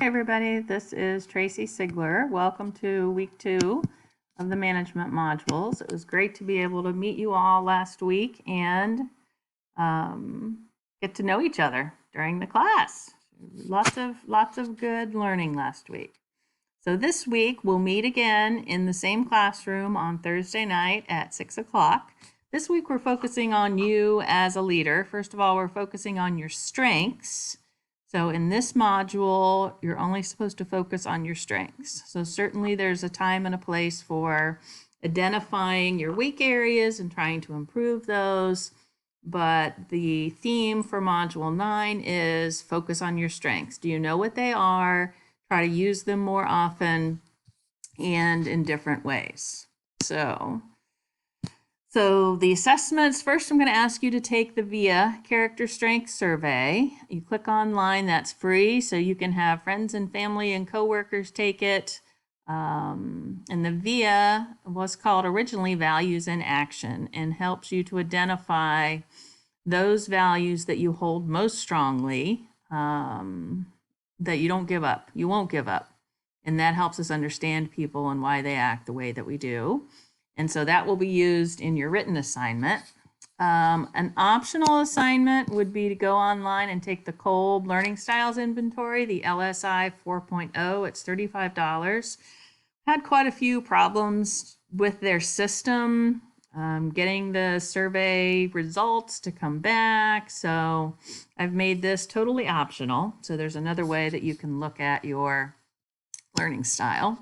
everybody, this is Tracy Sigler. Welcome to week 2 of the management modules. It was great to be able to meet you all last week and get to know each other during the class. Lots of good learning last week. So this week we'll meet again in the same classroom on Thursday night at 6 o'clock. This week we're focusing on you as a leader. First of all, we're focusing on your strengths. So in this module, you're only supposed to focus on your strengths. So certainly there's a time and a place for identifying your weak areas and trying to improve those. But the theme for Module 9 is focus on your strengths. Do you know what they are? Try to use them more often and in different ways. So the assessments, first I'm going to ask you to take the VIA Character Strength Survey. You click online, that's free, so you can have friends and family and coworkers take it. And the VIA was called originally Values in Action and helps you to identify those values that you hold most strongly, that you don't give up. You won't give up. And that helps us understand people and why they act the way that we do. And so that will be used in your written assignment. An optional assignment would be to go online and take the Kolb Learning Styles Inventory, the LSI 4.0. It's $35. Had quite a few problems with their system, getting the survey results to come back. So I've made this totally optional. So there's another way that you can look at your learning style.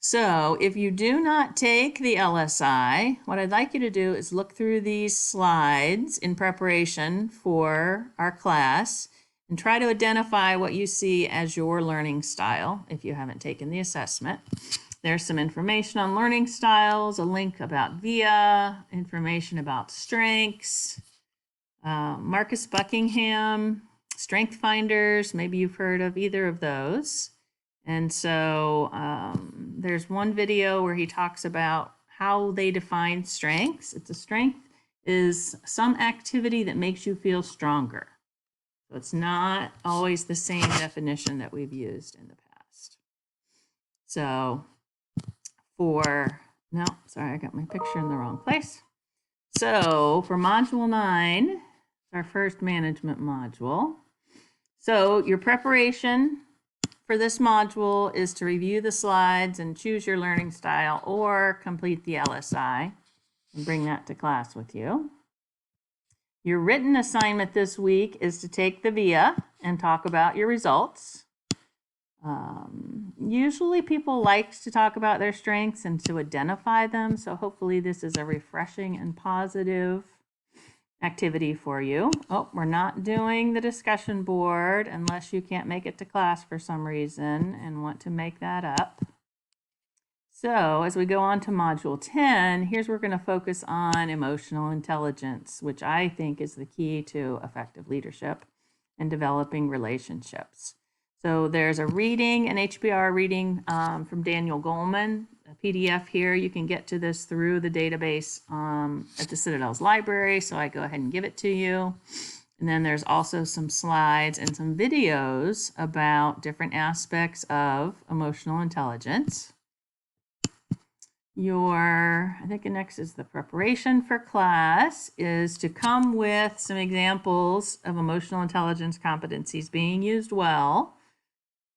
So if you do not take the LSI, what I'd like you to do is look through these slides in preparation for our class and try to identify what you see as your learning style if you haven't taken the assessment. There's some information on learning styles, a link about VIA, information about strengths, Marcus Buckingham, Strength Finders, maybe you've heard of either of those. And so there's one video where he talks about how they define strengths. It's a strength is some activity that makes you feel stronger. So it's not always the same definition that we've used in the past. So I got my picture in the wrong place. So for Module 9, it's our first management module. So your preparation for this module is to review the slides and choose your learning style or complete the LSI and bring that to class with you. Your written assignment this week is to take the VIA and talk about your results. Usually people like to talk about their strengths and to identify them, so hopefully this is a refreshing and positive activity for you. Oh, we're not doing the discussion board unless you can't make it to class for some reason and want to make that up. So as we go on to Module 10, here's where we're going to focus on emotional intelligence, which I think is the key to effective leadership and developing relationships. So there's a reading, an HBR reading from Daniel Goleman, a PDF here. You can get to this through the database at the Citadel's library, so I go ahead and give it to you. And then there's also some slides and some videos about different aspects of emotional intelligence. I think next is the preparation for class, is to come with some examples of emotional intelligence competencies being used well,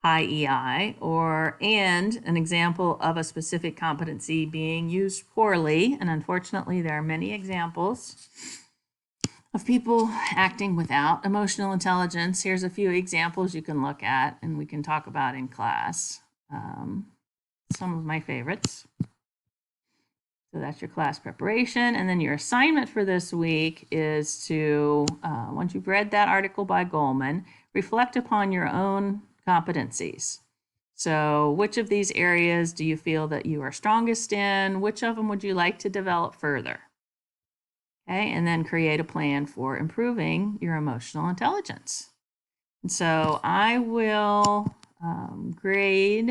high EI, and an example of a specific competency being used poorly. And unfortunately, there are many examples of people acting without emotional intelligence. Here's a few examples you can look at and we can talk about in class. Some of my favorites. So that's your class preparation. And then your assignment for this week is to, once you've read that article by Goleman, reflect upon your own competencies. So which of these areas do you feel that you are strongest in? Which of them would you like to develop further? Okay, and then create a plan for improving your emotional intelligence. And so I will grade.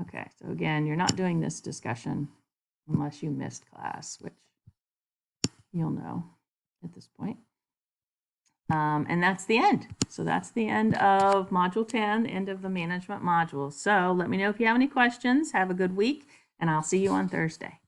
Okay, so again, you're not doing this discussion unless you missed class, which you'll know at this point. And that's the end. So that's the end of Module 10, the end of the management module. So let me know if you have any questions. Have a good week, and I'll see you on Thursday.